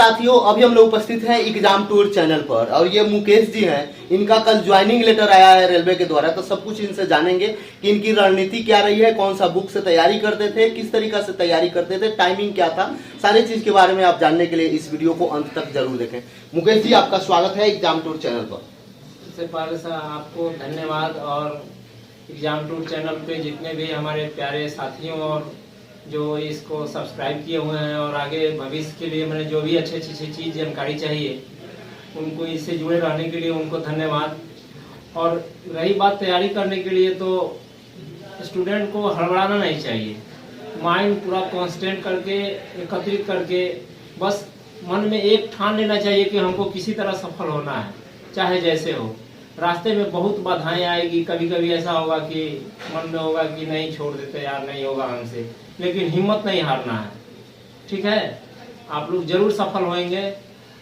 साथियों, अभी हम लोग उपस्थित हैं एग्जाम टूर चैनल पर और ये मुकेश जी हैं। इनका कल ज्वाइनिंग लेटर आया है रेलवे के द्वारा, तो सब कुछ इनसे जानेंगे कि इनकी रणनीति क्या रही है, कौन सा बुक से तैयारी करते थे, किस तरीका से तैयारी करते थे, टाइमिंग क्या था, सारी चीज के बारे में आप जानने के लिए इस वीडियो को अंत तक जरूर देखें। मुकेश जी, आपका स्वागत है एग्जाम टूर चैनल पर। सबसे पहले सर आपको धन्यवाद, और एग्जाम टूर चैनल पे जितने भी हमारे प्यारे साथियों और जो इसको सब्सक्राइब किए हुए हैं और आगे भविष्य के लिए मैंने जो भी अच्छी चीज़ जानकारी चाहिए उनको इससे जुड़े रहने के लिए उनको धन्यवाद। और रही बात तैयारी करने के लिए, तो स्टूडेंट को हड़बड़ाना नहीं चाहिए, माइंड पूरा कॉन्स्टेंट करके एकत्रित करके बस मन में एक ठान लेना चाहिए कि हमको किसी तरह सफल होना है, चाहे जैसे हो। रास्ते में बहुत बाधाएं आएगी, कभी कभी ऐसा होगा कि मन में होगा कि नहीं, छोड़ देते यार, नहीं होगा हमसे, लेकिन हिम्मत नहीं हारना है। ठीक है, आप लोग जरूर सफल होंगे।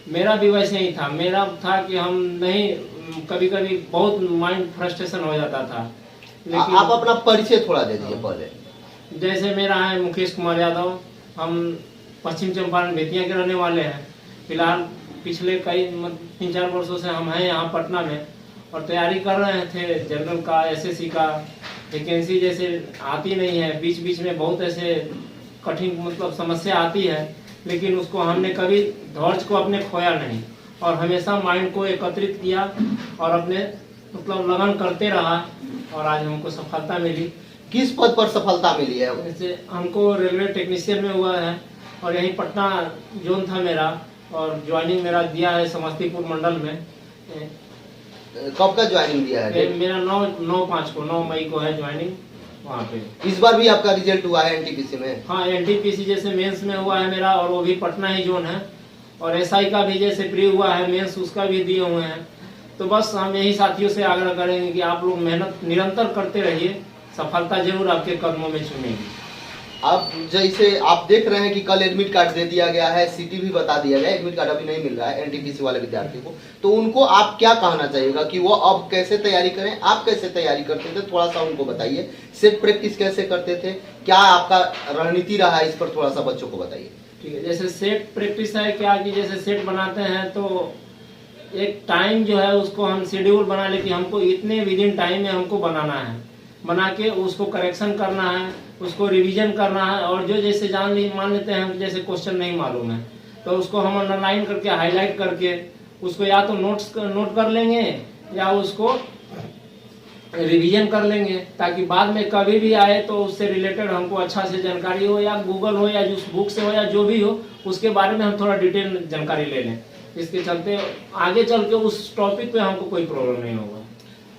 मेरा भी वैसे ही था, मेरा था कि हम नहीं, कभी कभी बहुत माइंड फ्रस्ट्रेशन हो जाता था। लेकिन आप अपना परिचय थोड़ा दे दीजिए पहले। जैसे मेरा है मुकेश कुमार यादव, हम पश्चिम चंपारण बेतिया के रहने वाले हैं। फिलहाल पिछले कई 3-4 वर्षों से हम हैं यहाँ पटना में और तैयारी कर रहे थे जनरल का, एसएससी का। वैकेंसी जैसे आती नहीं है, बीच बीच में बहुत ऐसे कठिन मतलब समस्या आती है, लेकिन उसको हमने कभी धैर्य को अपने खोया नहीं और हमेशा माइंड को एकत्रित किया और अपने मतलब लगन करते रहा और आज हमको सफलता मिली। किस पद पर सफलता मिली है? जैसे हमको रेलवे टेक्नीशियन में हुआ है और यहीं पटना जोन था मेरा, और ज्वाइनिंग मेरा दिया है समस्तीपुर मंडल में। कब का ज्वाइनिंग दिया है? मेरा 9 मई को है ज्वाइनिंग वहाँ पे। इस बार भी आपका रिजल्ट हुआ है एनटीपीसी में? हाँ, एनटीपीसी जैसे मेंस में हुआ है मेरा, और वो भी पटना ही जोन है, और एसआई का भी जैसे प्री हुआ है मेंस, उसका भी दिए हुए हैं। तो बस हम यही साथियों से आग्रह करेंगे कि आप लोग मेहनत निरंतर करते रहिए, सफलता जरूर आपके कदमों में चुनेगी। अब जैसे आप देख रहे हैं कि कल एडमिट कार्ड दे दिया गया है, सिटी भी बता दिया गया, एडमिट कार्ड अभी नहीं मिल रहा है एनटीपीसी वाले विद्यार्थी को, तो उनको आप क्या कहना चाहिएगा कि वो अब कैसे तैयारी करें? आप कैसे तैयारी करते थे, थोड़ा सा उनको बताइए। सेट प्रैक्टिस कैसे करते थे, क्या आपका रणनीति रहा है, इस पर थोड़ा सा बच्चों को बताइए। ठीक है, जैसे सेट प्रैक्टिस है क्या कि जैसे सेट बनाते हैं तो एक टाइम जो है उसको हम शेड्यूल बना ले कि हमको इतने विद इन टाइम में हमको बनाना है, बना के उसको करेक्शन करना है, उसको रिवीजन करना है। और जो जैसे मान लेते हैं हम जैसे क्वेश्चन नहीं मालूम है तो उसको हम अंडरलाइन करके हाईलाइट करके उसको या तो नोट कर लेंगे या उसको रिवीजन कर लेंगे, ताकि बाद में कभी भी आए तो उससे रिलेटेड हमको अच्छा से जानकारी हो, या गूगल हो या जिस बुक से हो या जो भी हो उसके बारे में हम थोड़ा डिटेल जानकारी ले लें। इसके चलते आगे चल के उस टॉपिक पे हमको कोई प्रॉब्लम नहीं होगा।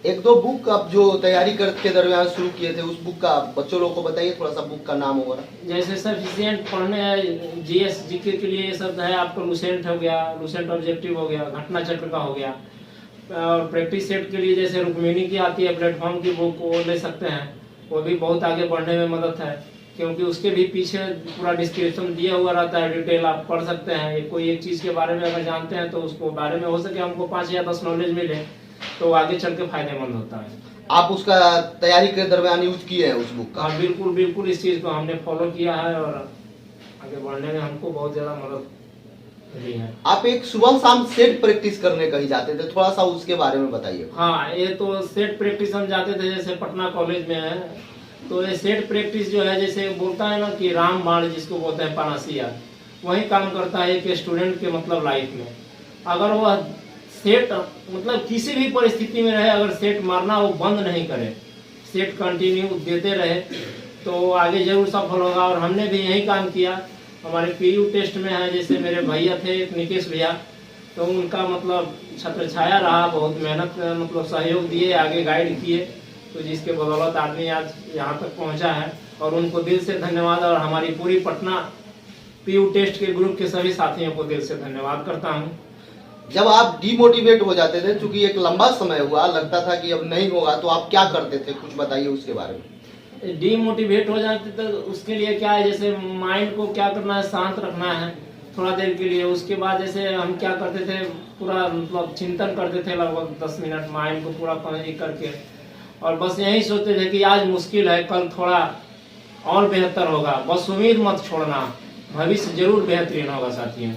एक दो बुक आप जो तैयारी करते के दरमियान शुरू किए थे, उस बुक का बच्चों लोगों को बताइए थोड़ा सा, बुक का नाम होगा। जैसे सफिशिएंट पढ़ने जीएस जीके के लिए ये सब है आपको, लुसेंट हो गया, लुसेंट ऑब्जेक्टिव हो गया, घटना चक्र का हो गया। और प्रैक्टिस सेट के लिए जैसे रुक्मिणी की आती है प्लेटफॉर्म की बुक, वो ले सकते हैं, वो भी बहुत आगे बढ़ने में मदद है, क्योंकि उसके भी पीछे पूरा डिस्क्रिप्शन दिया हुआ रहता है, डिटेल आप पढ़ सकते हैं। कोई एक चीज़ के बारे में अगर जानते हैं तो उसको बारे में हो सके हमको 5 या 10 नॉलेज मिले तो आगे चल के फायदेमंद होता है। आप उसका तैयारी के दरमियान यूज किए हैं उस बुक का? हाँ, बिल्कुल बिल्कुल, इस चीज़ को हमने फॉलो किया है और आगे बढ़ने में हमको बहुत ज़्यादा मदद मिली है। आप एक सुबह शाम सेट प्रैक्टिस करने कहीं जाते थे, थोड़ा सा उसके बारे में बताइए। हाँ, ये तो सेट प्रैक्टिस हम जाते थे, जैसे पटना कॉलेज में है तो ये सेट प्रैक्टिस जो है जैसे बोलता है ना कि राम बाण जिसको बोलते हैं पनासिया, वही काम करता है एक स्टूडेंट के मतलब लाइफ में। अगर वह सेट मतलब किसी भी परिस्थिति में रहे, अगर सेट मारना वो बंद नहीं करे, सेट कंटिन्यू देते रहे तो आगे जरूर सफल होगा। और हमने भी यही काम किया। हमारे पीयू टेस्ट में है, जैसे मेरे भैया थे निकेश भैया, तो उनका मतलब छत्र छाया रहा, बहुत मेहनत मतलब सहयोग दिए, आगे गाइड किए, तो जिसके बदौलत आदमी आज यहाँ तक पहुँचा है। और उनको दिल से धन्यवाद, और हमारी पूरी पटना पीयू टेस्ट के ग्रुप के सभी साथियों को दिल से धन्यवाद करता हूँ। जब आप डिमोटिवेट हो जाते थे, क्योंकि एक लंबा समय हुआ, लगता था कि अब नहीं होगा, तो आप क्या करते थे, कुछ बताइए उसके बारे में। डिमोटिवेट हो जाते तो उसके लिए क्या है, जैसे माइंड को क्या करना है, शांत रखना है थोड़ा देर के लिए। उसके बाद जैसे हम क्या करते थे, पूरा मतलब चिंतन करते थे लगभग 10 मिनट, माइंड को पूरा कन्वर्ट करके, और बस यही सोचते थे कि आज मुश्किल है, कल थोड़ा और बेहतर होगा। बस उम्मीद मत छोड़ना, भविष्य जरूर बेहतरीन होगा साथियों।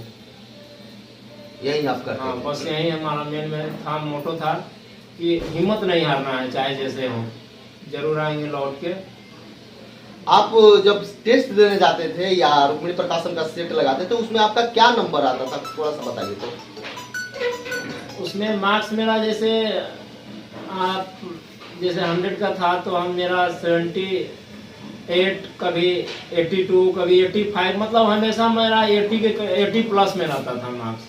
यही आप करते हाँ, थे? बस यही हमारा मेन में था, मोटो था कि हिम्मत नहीं हारना है, चाहे जैसे हो, जरूर आएंगे लौट के। आप जब टेस्ट देने जाते थे या रुक्मिणी प्रकाशन का सेट लगाते थे, उसमें आपका क्या नंबर आता था, थोड़ा सा बताइए तो। उसमें मार्क्स मेरा जैसे आप जैसे 100 का था तो हम मेरा 78, कभी 82, कभी 85, मतलब हमेशा मेरा 80 प्लस में रहता था मार्क्स।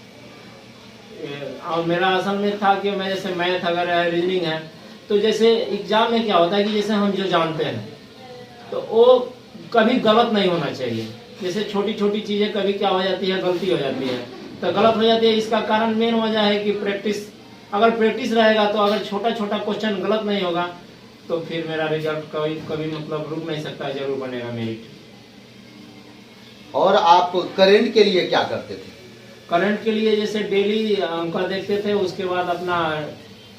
और मेरा असल में था कि मैं जैसे मैथ अगर है, रीजनिंग है, तो जैसे एग्जाम में क्या होता है कि जैसे हम जो जानते हैं तो वो कभी गलत नहीं होना चाहिए। जैसे छोटी छोटी चीजें कभी क्या हो जाती है, गलती हो जाती है, तो गलत हो जाती है। इसका कारण मेन वजह है कि प्रैक्टिस, अगर प्रैक्टिस रहेगा तो अगर छोटा छोटा क्वेश्चन गलत नहीं होगा तो फिर मेरा रिजल्ट कभी कभी मतलब रुक नहीं सकता, जरूर बनेगा मेरिट। और आप करंट के लिए क्या करते थे? करंट के लिए जैसे डेली अंक देखते थे, उसके बाद अपना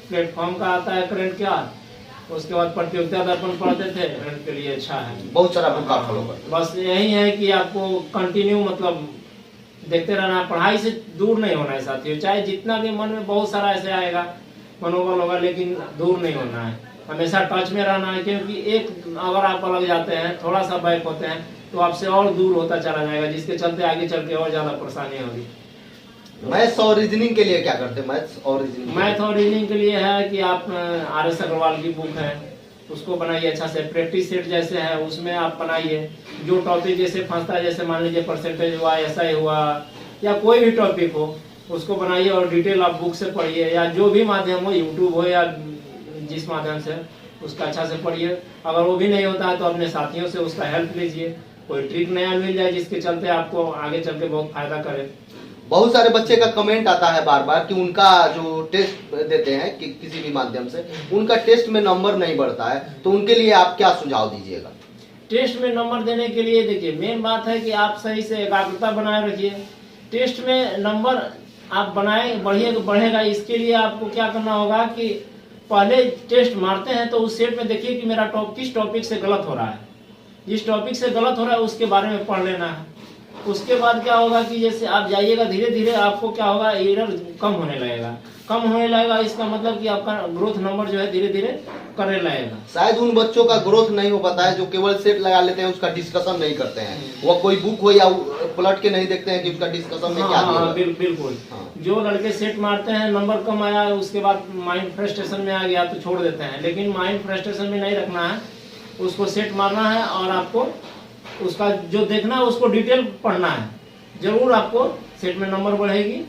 प्लेटफॉर्म का आता है करंट का, उसके बाद प्रतियोगिता दर्पण पढ़ते थे। करंट के लिए अच्छा है, बहुत सारा बुक आप फॉलो करते बस यही है कि आपको कंटिन्यू मतलब देखते रहना है, पढ़ाई से दूर नहीं होना है साथियों। चाहे जितना भी मन में बहुत सारा ऐसे आएगा, मनोबल होगा, लेकिन दूर नहीं होना है, हमेशा टच में रहना है। क्योंकि एक अगर आप अलग जाते हैं, थोड़ा सा बैक होते हैं, तो आपसे और दूर होता चला जाएगा, जिसके चलते आगे चल के और ज्यादा परेशानी होगी। मैथ्स और रीजनिंग के लिए क्या करते हैं? मैथ्स और रीजनिंग मैथ और रीजनिंग के लिए है कि आप RS अग्रवाल की बुक है, उसको बनाइए अच्छा से। प्रैक्टिस सेट जैसे है उसमें आप बनाइए, जो टॉपिक जैसे फंसता है, जैसे मान लीजिए परसेंटेज हुआ, SI हुआ, या कोई भी टॉपिक हो, उसको बनाइए और डिटेल आप बुक से पढ़िए, या जो भी माध्यम हो, यूट्यूब हो या जिस माध्यम से, उसका अच्छा से पढ़िए। अगर वो भी नहीं होता है तो अपने साथियों से उसका हेल्प लीजिए, कोई ट्रिक नया मिल जाए जिसके चलते आपको आगे चल के बहुत फायदा करे। बहुत सारे बच्चे का कमेंट आता है बार बार कि उनका जो टेस्ट देते हैं कि किसी भी माध्यम से उनका टेस्ट में नंबर नहीं बढ़ता है, तो उनके लिए आप क्या सुझाव दीजिएगा? टेस्ट में नंबर देने के लिए देखिए, मेन बात है कि आप सही से एकाग्रता बनाए रखिए। टेस्ट में नंबर आप बनाए बढ़ेगा, इसके लिए आपको क्या करना होगा कि पहले टेस्ट मारते हैं तो उस सेट में देखिए कि मेरा किस टॉपिक से गलत हो रहा है। जिस टॉपिक से गलत हो रहा है उसके बारे में पढ़ लेना है। उसके बाद क्या होगा कि जैसे आप जाइएगा, धीरे धीरे आपको क्या होगा, एरर कम होने लगेगा। इसका मतलब कि आपका ग्रोथ नंबर जो है धीरे धीरे करने लगेगा। शायद उन बच्चों का ग्रोथ नहीं हो पाता है जो केवल सेट लगा लेते हैं, उसका डिस्कशन नहीं करते हैं, वो कोई बुक हो या पलट के नहीं देखते हैं कि उसका डिस्कशन में क्या दिया हुआ है। बिल्कुल। जो लड़के सेट मारते हैं, नंबर कम आया, उसके बाद माइंड फ्रस्ट्रेशन में आ गया तो छोड़ देते हैं। लेकिन माइंड फ्रस्ट्रेशन में नहीं रखना है, उसको सेट मारना है और आपको उसका जो देखना है उसको डिटेल पढ़ना है, जरूर आपको सेट में नंबर बढ़ेगी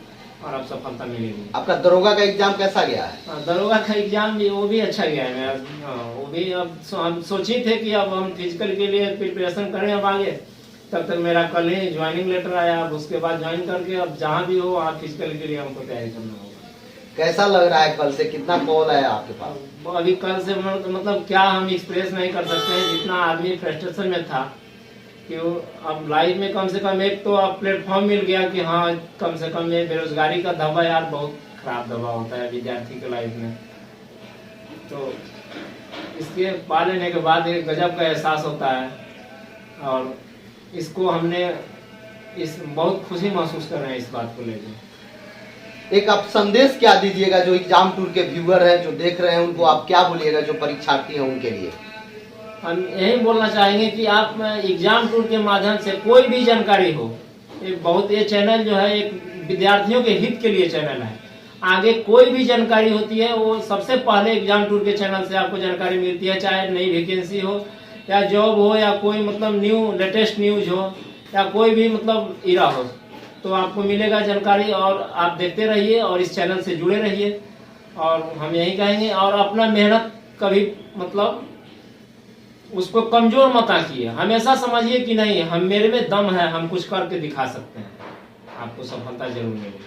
और आप सफलता मिलेगी। आपका दरोगा का एग्जाम कैसा गया है? दरोगा का एग्जाम भी वो भी अच्छा गया है मेरा। वो भी अब हम सोचे थे कि अब हम फिजिकल के लिए प्रिपरेशन करें अब आगे, तब तक मेरा कल ही ज्वाइनिंग लेटर आया। अब उसके बाद ज्वाइन करके अब जहाँ भी हो आप फिजिकल के लिए हमको तैयारी करना होगा। कैसा लग रहा है? कल से कितना कॉल है आपके पास? अभी कल से मतलब क्या हम एक्सप्रेस नहीं कर सकते हैं, जितना आदमी फ्रस्ट्रेशन में था कि अब लाइफ में कम से कम एक तो अब प्लेटफॉर्म मिल गया कि हाँ कम से कम ये बेरोजगारी का दबा यार बहुत खराब दबा होता है विद्यार्थी के लाइफ में। तो इसके पा लेने के बाद एक गजब का एहसास होता है और इसको हमने इस बहुत खुशी महसूस कर रहे हैं इस बात को लेकर। एक आप संदेश क्या दीजिएगा जो एग्जाम टूर के व्यूअर हैं जो देख रहे हैं, उनको आप क्या बोलिएगा जो परीक्षार्थी हैं उनके लिए? हम यही बोलना चाहेंगे कि आप एग्जाम टूर के माध्यम से कोई भी जानकारी हो, ये चैनल जो है एक विद्यार्थियों के हित के लिए चैनल है। आगे कोई भी जानकारी होती है वो सबसे पहले एग्जाम टूर के चैनल से आपको जानकारी मिलती है, चाहे नई वैकेंसी हो या जॉब हो या कोई मतलब लेटेस्ट न्यूज हो या कोई भी मतलब इरा हो, तो आपको मिलेगा जानकारी। और आप देखते रहिए और इस चैनल से जुड़े रहिए। और हम यही कहेंगे, और अपना मेहनत कभी मतलब उसको कमजोर मत आंकिए, हमेशा समझिए कि नहीं हम मेरे में दम है, हम कुछ करके दिखा सकते हैं, आपको सफलता जरूर मिलेगी।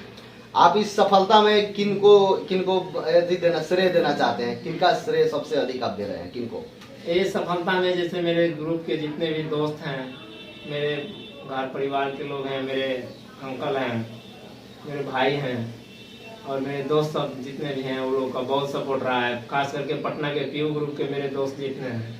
आप इस सफलता में किनको श्रेय देना चाहते हैं? किनका श्रेय सबसे अधिक आप दे रहे हैं, किनको? ये सफलता में जैसे मेरे ग्रुप के जितने भी दोस्त हैं, मेरे घर परिवार के लोग हैं, मेरे अंकल हैं, मेरे भाई हैं और मेरे दोस्त सब जितने भी हैं, वो लोग का बहुत सपोर्ट रहा है। खास करके पटना के PU ग्रुप के मेरे दोस्त जितने हैं,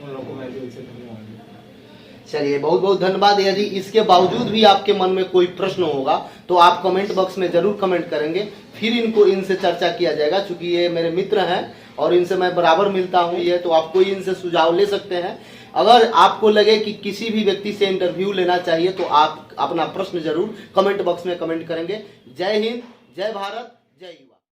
उन लोगों को मैं दिल से धन्यवाद। चलिए, बहुत बहुत धन्यवाद। यदि इसके बावजूद भी आपके मन में कोई प्रश्न होगा तो आप कमेंट बॉक्स में जरूर कमेंट करेंगे, फिर इनसे चर्चा किया जाएगा। चूंकि ये मेरे मित्र हैं और इनसे मैं बराबर मिलता हूँ, ये तो आप कोई इनसे सुझाव ले सकते हैं। अगर आपको लगे कि किसी भी व्यक्ति से इंटरव्यू लेना चाहिए तो आप अपना प्रश्न जरूर कमेंट बॉक्स में कमेंट करेंगे। जय हिंद, जय भारत, जय युवा।